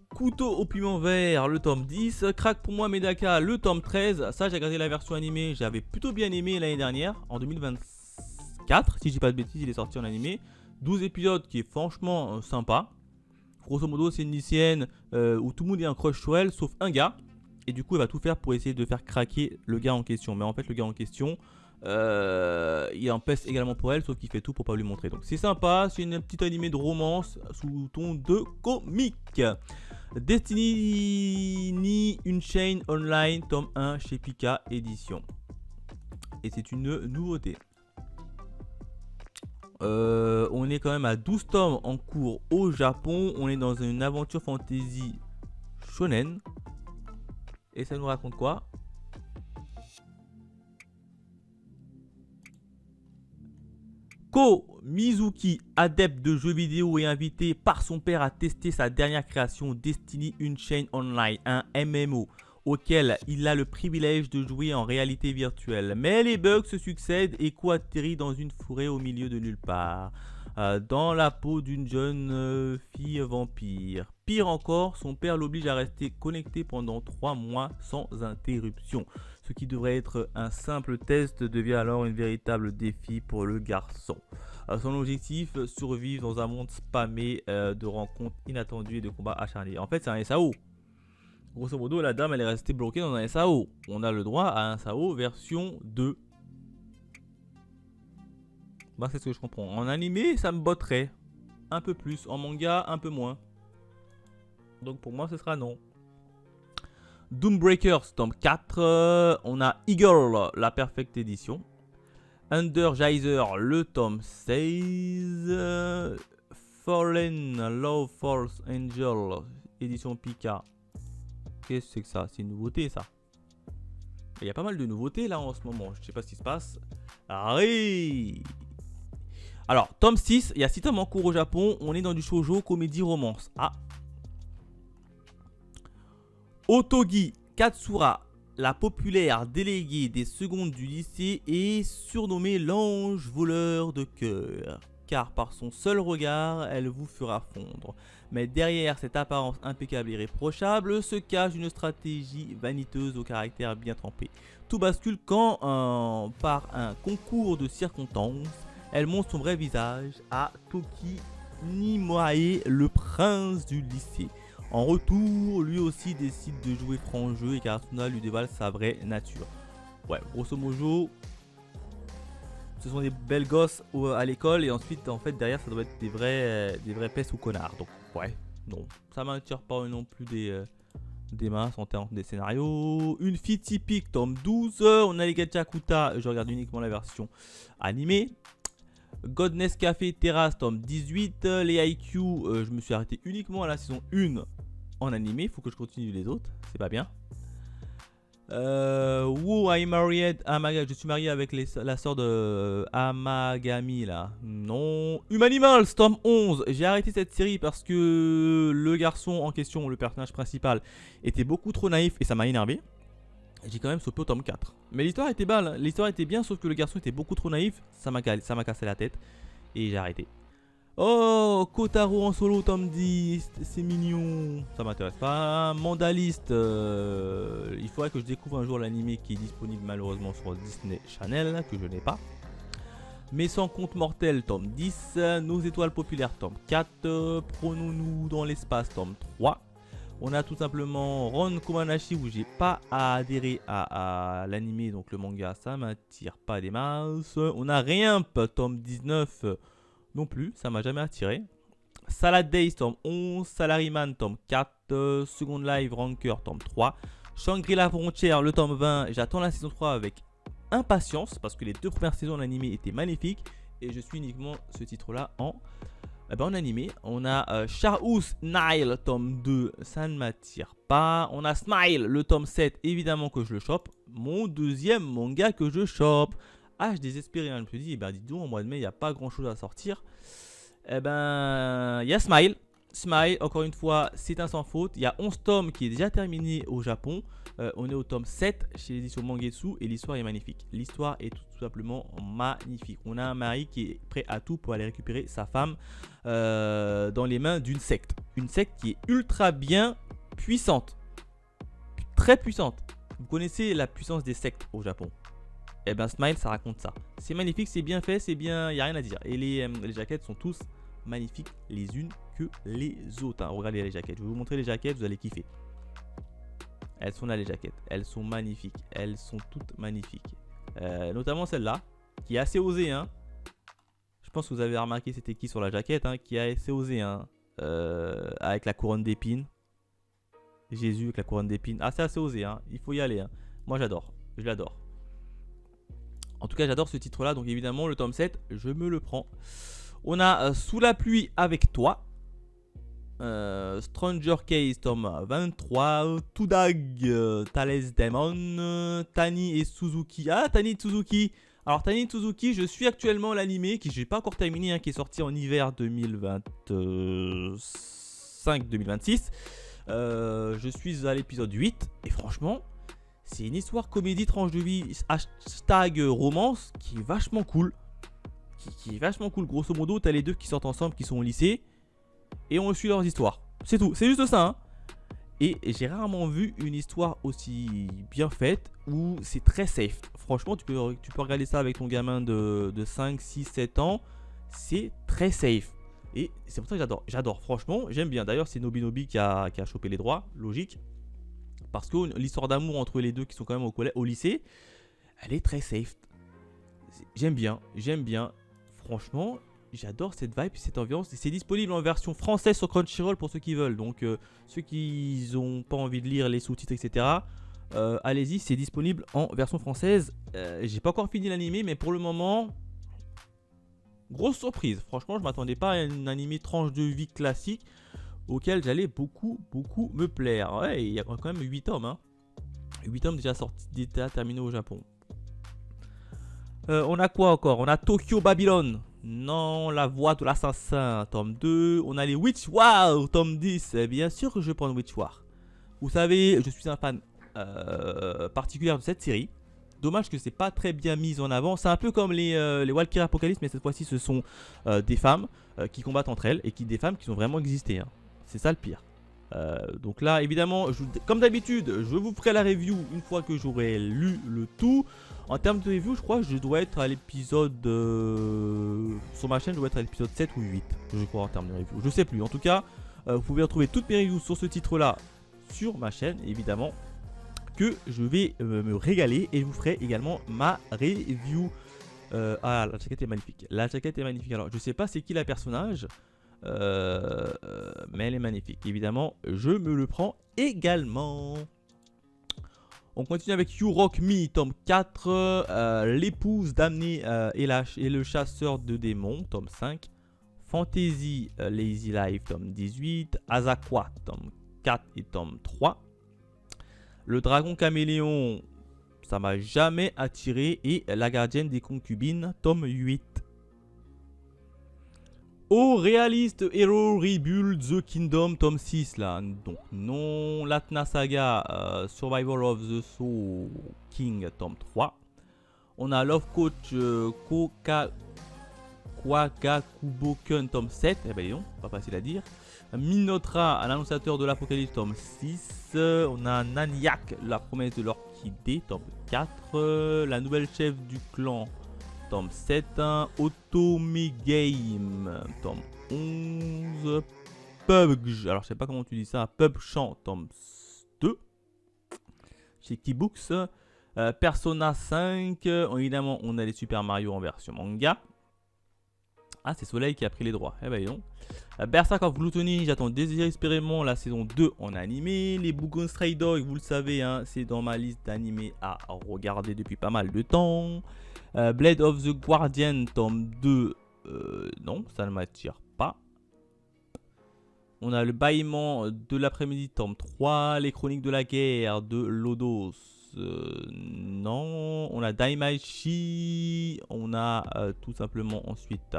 Speaker 1: Couteau au piment vert, le tome 10. Crack pour moi Medaka, le tome 13. Ça, j'ai regardé la version animée. J'avais plutôt bien aimé l'année dernière, en 2024. Si je dis pas de bêtises, il est sorti en animé. 12 épisodes qui est franchement sympa. Grosso modo, c'est une lycéenne où tout le monde est un crush sur elle, sauf un gars. Et du coup, elle va tout faire pour essayer de faire craquer le gars en question. Mais en fait, le gars en question, il en pèse également pour elle, sauf qu'il fait tout pour pas lui montrer. Donc c'est sympa, c'est une petite animée de romance sous ton de comique. Destiny Unchained Online, tome 1 chez Pika Édition. Et c'est une nouveauté. On est quand même à 12 tomes en cours au Japon. On est dans une aventure fantasy shonen. Et ça nous raconte quoi? Ko Mizuki, adepte de jeux vidéo et invité par son père à tester sa dernière création Destiny Unchained Online, un MMO auquel il a le privilège de jouer en réalité virtuelle. Mais les bugs se succèdent et Ko atterrit dans une forêt au milieu de nulle part, dans la peau d'une jeune fille vampire. Pire encore, son père l'oblige à rester connecté pendant 3 mois sans interruption. Ce qui devrait être un simple test devient alors un véritable défi pour le garçon. Son objectif, survivre dans un monde spammé de rencontres inattendues et de combats acharnés. En fait, c'est un SAO. Grosso modo, la dame elle est restée bloquée dans un SAO. On a le droit à un SAO version 2. Bah, c'est ce que je comprends. En animé, ça me botterait un peu plus. En manga, un peu moins. Donc pour moi, ce sera non. Doombreakers, tome 4. On a Eagle, la perfecte édition. Undergizer, le tome 16. Fallen Love Force Angel, édition Pika. Qu'est-ce que c'est que ça? C'est une nouveauté, ça. Il y a pas mal de nouveautés là en ce moment. Je sais pas ce qui se passe. Allez! Alors, tome 6, il y a 6 tomes en cours au Japon. On est dans du shoujo, comédie, romance. Ah! Otogi Katsura, la populaire déléguée des secondes du lycée, est surnommée l'ange voleur de cœur. Car par son seul regard, elle vous fera fondre. Mais derrière cette apparence impeccable et irréprochable se cache une stratégie vaniteuse au caractère bien trempé. Tout bascule quand, par un concours de circonstances, elle montre son vrai visage à Toki Nimue, le prince du lycée. En retour, lui aussi décide de jouer franc jeu et Karasuna lui dévoile sa vraie nature. Ouais, grosso modo, ce sont des belles gosses à l'école et ensuite, en fait, derrière, ça doit être des vrais pestes ou connards. Donc, ouais, non, ça m'attire pas non plus des masses en termes des scénarios. Une fille typique, tome 12. On a les Gachakuta, je regarde uniquement la version animée. Godness Café Terrace, tome 18. Les IQ, je me suis arrêté uniquement à la saison 1 en animé. Il faut que je continue les autres, c'est pas bien. Who I married je suis marié avec la sœur de Amagami là. Non. Humanimals, tome 11. J'ai arrêté cette série parce que le garçon en question, le personnage principal, était beaucoup trop naïf et ça m'a énervé. J'ai quand même sauté au tome 4. Mais l'histoire était belle, l'histoire était bien, sauf que le garçon était beaucoup trop naïf. Ça m'a cassé la tête et j'ai arrêté. Oh, Kotaro en solo tome 10, c'est mignon, ça m'intéresse pas. Mandaliste, il faudrait que je découvre un jour l'anime qui est disponible malheureusement sur Disney Channel, que je n'ai pas. Mais sans compte mortel tome 10, Nos étoiles populaires tome 4, Prenons-nous dans l'espace tome 3. On a tout simplement Ron Komanashi où j'ai pas adhéré à l'anime, donc le manga ça m'attire pas des masses. On a Réimp tome 19. Non plus, ça m'a jamais attiré. Salad Days tome 11, Salaryman tome 4, Second Life Ranker tome 3, Shangri-La Frontière le tome 20, j'attends la saison 3 avec impatience parce que les 2 premières saisons en animé étaient magnifiques et je suis uniquement ce titre là en animé. On a Charhouse Nile tome 2, ça ne m'attire pas. On a Smile le tome 7, évidemment que je le chope, mon deuxième manga que je chope. Ah, je désespérais, hein. Je me suis dit, dis donc, au mois de mai, il n'y a pas grand chose à sortir. Il y a Smile. Smile, encore une fois, c'est un sans faute. Il y a 11 tomes qui est déjà terminé au Japon. On est au tome 7 chez l'édition Mangetsu et l'histoire est magnifique. L'histoire est tout simplement magnifique. On a un mari qui est prêt à tout pour aller récupérer sa femme dans les mains d'une secte. Une secte qui est ultra bien puissante. Très puissante. Vous connaissez la puissance des sectes au Japon. Smile, ça raconte ça. C'est magnifique, c'est bien fait, c'est bien, il n'y a rien à dire. Et les jaquettes sont tous magnifiques les unes que les autres. Hein. Regardez les jaquettes, je vais vous montrer les jaquettes, vous allez kiffer. Elles sont là les jaquettes, elles sont magnifiques, elles sont toutes magnifiques. Notamment celle-là, qui est assez osée. Hein. Je pense que vous avez remarqué c'était qui sur la jaquette, hein, qui est assez osée. Hein. Avec la couronne d'épines. Jésus avec la couronne d'épines. Ah, c'est assez osé, hein. Il faut y aller. Hein. Moi j'adore, je l'adore. En tout cas, j'adore ce titre-là. Donc, évidemment, le tome 7, je me le prends. On a Sous la pluie avec toi. Stranger Case, tome 23. Tudag, Thales Demon. Tani et Suzuki. Ah, Tani et Suzuki. Alors, Tani et Suzuki, je suis actuellement l'animé qui, je n'ai pas encore terminé, hein, qui est sorti en hiver 2025-2026. Je suis à l'épisode 8. Et franchement... c'est une histoire comédie tranche de vie hashtag romance qui est vachement cool. Qui est vachement cool. Grosso modo, t'as les deux qui sortent ensemble, qui sont au lycée. Et on suit leurs histoires. C'est tout. C'est juste ça. Hein. Et j'ai rarement vu une histoire aussi bien faite où c'est très safe. Franchement, tu peux regarder ça avec ton gamin de 5, 6, 7 ans. C'est très safe. Et c'est pour ça que j'adore. J'adore. Franchement, j'aime bien. D'ailleurs, c'est Nobinobi qui a chopé les droits. Logique. Parce que l'histoire d'amour entre les deux qui sont quand même au lycée, elle est très safe. J'aime bien. Franchement, j'adore cette vibe et cette ambiance. C'est disponible en version française sur Crunchyroll pour ceux qui veulent. Donc ceux qui n'ont pas envie de lire les sous-titres, etc. Allez-y, c'est disponible en version française. J'ai pas encore fini l'animé, mais pour le moment, grosse surprise. Franchement, je m'attendais pas à un animé tranche de vie classique auquel j'allais beaucoup me plaire. Ouais, il y a quand même 8 tomes. Hein. 8 tomes déjà sortis, déjà terminés au Japon. On a quoi encore? On a Tokyo Babylon. Non, la voix de l'assassin, tome 2. On a les Witch War, tome 10. Bien sûr que je vais prendre Witch War. Vous savez, je suis un fan particulier de cette série. Dommage que c'est pas très bien mis en avant. C'est un peu comme les Valkyrie Apocalypse, mais cette fois-ci ce sont des femmes qui combattent entre elles et des femmes qui ont vraiment existé. Hein. C'est ça le pire. Donc là, évidemment, comme d'habitude, je vous ferai la review une fois que j'aurai lu le tout. En termes de review, je crois que je dois être à l'épisode... sur ma chaîne, je dois être à l'épisode 7 ou 8, je crois, en termes de review. Je sais plus. En tout cas, vous pouvez retrouver toutes mes reviews sur ce titre-là sur ma chaîne, évidemment, que je vais me régaler. Et je vous ferai également ma review. Ah, la jaquette est magnifique. La jaquette est magnifique. Alors, je sais pas c'est qui la personnage. Mais elle est magnifique. Évidemment, je me le prends également. On continue avec You Rock Me, tome 4. L'épouse damnée et le chasseur de démons, tome 5. Fantasy Lazy Life, tome 18. Azaqua, tome 4 et tome 3. Le dragon caméléon, ça m'a jamais attiré. Et la gardienne des concubines, tome 8. Oh, Realist Hero Rebuild the Kingdom, tome 6 là. Donc non, Latna Saga, Survival of the Soul King, tome 3. On a Love Coach Kwagakuboken, tome 7. Eh ben dis donc, pas facile à dire. Minotra, l'annonciateur de l'Apocalypse, tome 6. On a Naniak, la promesse de l'orchidée, tome 4. La nouvelle chef du clan, tome 7, Otome Game, tome 11, PUBG, alors je sais pas comment tu dis ça, PUBG, tome 2, chez Keybooks, Persona 5, évidemment on a les Super Mario en version manga. Ah, c'est Soleil qui a pris les droits, eh ben non. Berserk of Gluttony, j'attends désespérément la saison 2 en animé. Les Bugon Stray Dog, vous le savez, hein, c'est dans ma liste d'animés à regarder depuis pas mal de temps. Blade of the Guardian, tome 2, non, ça ne m'attire pas. On a le bâillement de l'après-midi, tome 3. Les chroniques de la guerre de Lodos, non. On a Daimaichi. On a tout simplement ensuite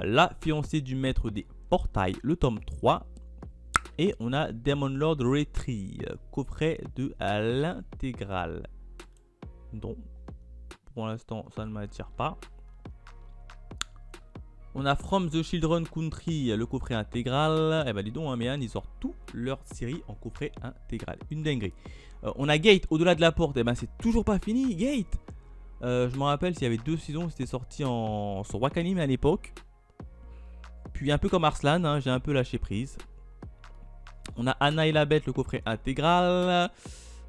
Speaker 1: la fiancée du maître des portails, le tome 3. Et on a Demon Lord Retry, coffret de l'intégrale. Donc, pour l'instant, ça ne m'attire pas. On a From the Children Country, le coffret intégral. Eh ben dis donc, hein, mais ils sortent toute leur série en coffret intégral. Une dinguerie. On a Gate, au-delà de la porte. Eh ben c'est toujours pas fini, Gate. Je me rappelle, s'il y avait 2 saisons, c'était sorti sur Wakanim à l'époque. Puis un peu comme Arslan, hein, j'ai un peu lâché prise. On a Anna et la bête, le coffret intégral.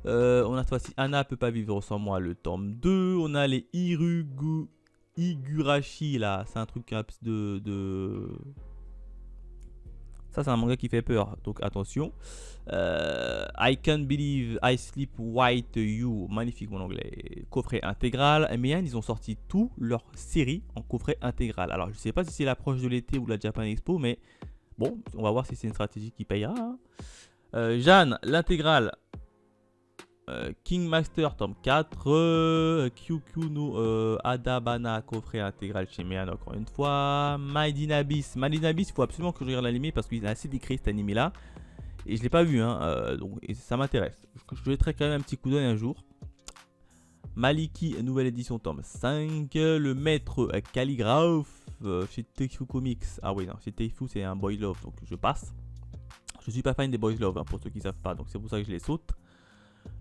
Speaker 1: On a cette fois-ci Anna peut pas vivre sans moi, le tome 2. On a les Higurashi là, c'est un truc de... Ça c'est un manga qui fait peur, donc attention. I Can't Believe I Sleep White You, magnifique mon anglais. Coffret intégral. MN, ils ont sorti toute leur série en coffret intégral. Alors je sais pas si c'est l'approche de l'été ou de la Japan Expo, mais bon, on va voir si c'est une stratégie qui payera. Hein. Jeanne, l'intégrale. King Master tome 4, QQ no Adabana, coffret intégral chez Mehan encore une fois. Made in Abyss, il faut absolument que je regarde l'anime parce qu'il est assez décrit cet anime là. Et je l'ai pas vu, hein, donc ça m'intéresse. Je jetterai quand même un petit coup d'œil un jour. Maliki, nouvelle édition tome 5. Le maître calligraphe chez Teifu Comics. Ah oui, non, chez Teifu c'est un boy love, donc je passe. Je suis pas fan des boys love, hein, pour ceux qui savent pas, donc c'est pour ça que je les saute.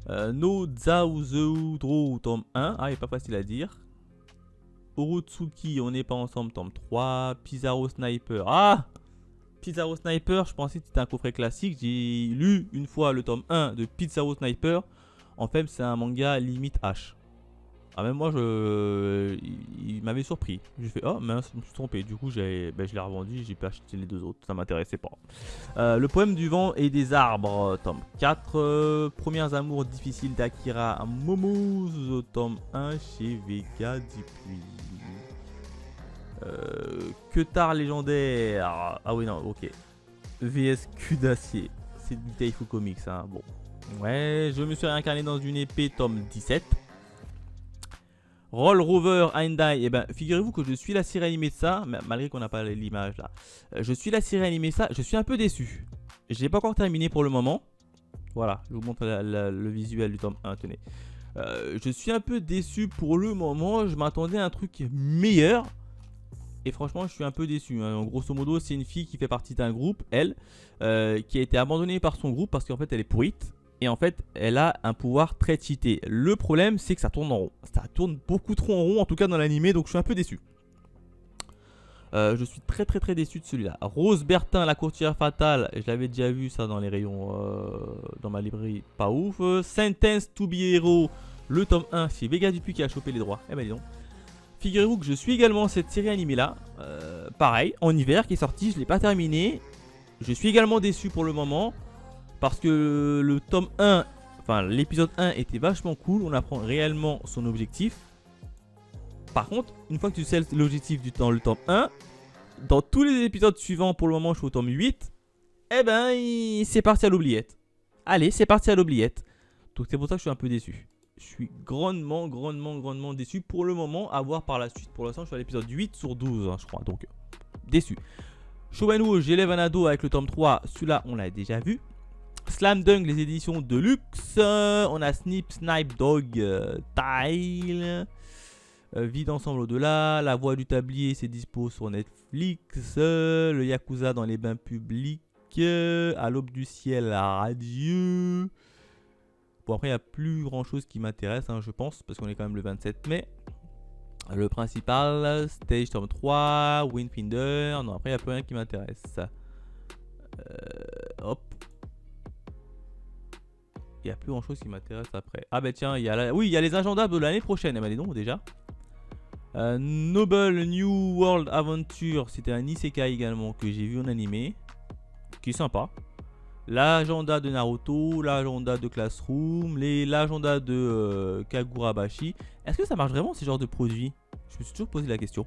Speaker 1: No Zaozoudro, tome 1. Ah, il n'est pas facile à dire. Orotsuki, on n'est pas ensemble, tome 3. Pizarro Sniper. Ah, Pizarro Sniper, je pensais que c'était un coffret classique. J'ai lu une fois le tome 1 de Pizarro Sniper. En fait, c'est un manga limite H. Ah, même moi, il m'avait surpris. J'ai fait, oh mince, je me suis trompé. Du coup, je l'ai revendu, j'ai pas acheté les 2 autres. Ça m'intéressait pas. Le poème du vent et des arbres, tome 4. Premiers amours difficiles d'Akira Momouse, tome 1 chez Vega Dupuis. Que tard légendaire. Ah oui, non, ok. VSQ d'acier. C'est du Teifu Comics, hein. Bon. Ouais, je me suis réincarné dans une épée, tome 17. Roll Rover Hyundai, et ben figurez-vous que je suis la série animée de ça, malgré qu'on n'a pas l'image là. Je suis la série animée de ça, je suis un peu déçu. Je l'ai pas encore terminé pour le moment. Voilà, je vous montre le visuel du tome 1, tenez. Je suis un peu déçu pour le moment, je m'attendais à un truc meilleur. Et franchement, je suis un peu déçu. Hein. Grosso modo, c'est une fille qui fait partie d'un groupe, elle, qui a été abandonnée par son groupe parce qu'en fait, elle est pourrite. Et en fait, elle a un pouvoir très cheaté. Le problème, c'est que ça tourne en rond. Ça tourne beaucoup trop en rond, en tout cas dans l'animé, donc je suis un peu déçu. Je suis très déçu de celui-là. Rose Bertin, la courtière fatale. Je l'avais déjà vu ça dans les rayons, dans ma librairie. Pas ouf. Sentence to be Hero, le tome 1. C'est Vega Dupuis qui a chopé les droits. Eh ben dis donc. Figurez-vous que je suis également cette série animée là. Pareil, en hiver qui est sorti. Je ne l'ai pas terminé. Je suis également déçu pour le moment. Parce que le tome 1, enfin l'épisode 1 était vachement cool. On apprend réellement son objectif. Par contre, une fois que tu sais l'objectif dans le tome 1, dans tous les épisodes suivants, pour le moment je suis au tome 8, eh ben c'est parti à l'oubliette. Allez, c'est parti à l'oubliette. Donc c'est pour ça que je suis un peu déçu. Je suis grandement déçu pour le moment, à voir par la suite. Pour l'instant je suis à l'épisode 8 sur 12, hein, je crois, donc déçu. Showen, j'élève un ado avec le tome 3, celui-là on l'a déjà vu. Slam Dunk, les éditions de luxe. On a Snip, Snipe, Dog, Tile. Vie d'ensemble au-delà. La voix du tablier, c'est dispo sur Netflix. Le Yakuza dans les bains publics. À l'aube du ciel, radieux. Bon, après, il n'y a plus grand-chose qui m'intéresse, hein, je pense, parce qu'on est quand même le 27 mai. Le principal, Stage tome 3, Windfinder. Non, après, il n'y a plus rien qui m'intéresse. Hop. Il n'y a plus grand chose qui m'intéresse après. Ah bah tiens, il y a oui, il y a les agendas de l'année prochaine. Eh ben dis donc déjà. Noble New World Adventure, c'était un isekai également que j'ai vu en animé. Qui est sympa. L'agenda de Naruto, l'agenda de Classroom, l'agenda de Kagurabashi. Est-ce que ça marche vraiment ces genres de produits? Je me suis toujours posé la question.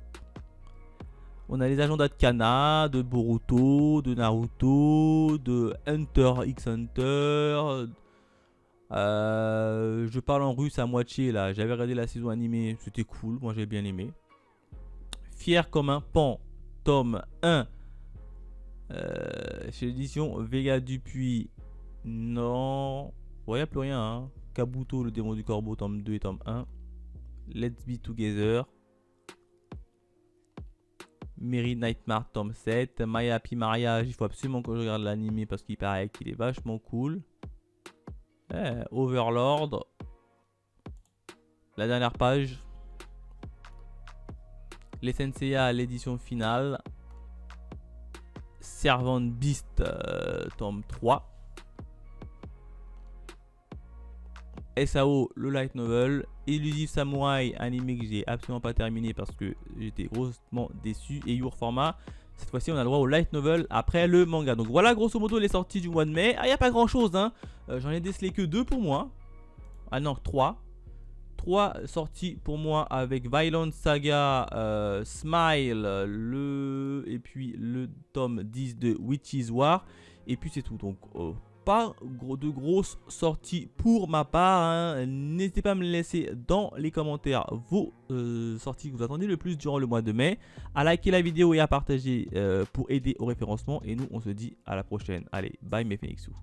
Speaker 1: On a les agendas de Kana, de Boruto, de Naruto, de Hunter x Hunter. Je parle en russe à moitié là. J'avais regardé la saison animée, c'était cool, moi j'ai bien aimé. Fier comme un pan, tome 1. Chez l'édition Vega Dupuis. Non. Il n'y a plus rien. Hein. Kabuto, le démon du corbeau, tome 2 et tome 1. Let's Be Together. Mary Nightmare, tome 7. My Happy Mariage, il faut absolument que je regarde l'anime parce qu'il paraît qu'il est vachement cool. Overlord. La dernière page. Les Senseiya, l'édition finale. Servant Beast, tome 3. SAO, le light novel. Elusive Samurai, animé que j'ai absolument pas terminé parce que j'étais grossement déçu. Et Your Format. Cette fois-ci, on a le droit au light novel après le manga. Donc voilà, grosso modo, les sorties du mois de mai. Ah, il n'y a pas grand-chose, hein. J'en ai décelé que 2 pour moi. Ah non, 3. 3 sorties pour moi avec Violent Saga, Smile, et puis le tome 10 de Witch's War. Et puis c'est tout. Donc pas de grosses sorties pour ma part. Hein. N'hésitez pas à me laisser dans les commentaires vos sorties que vous attendez le plus durant le mois de mai. À liker la vidéo et à partager pour aider au référencement. Et nous, on se dit à la prochaine. Allez, bye mes Phoenixous.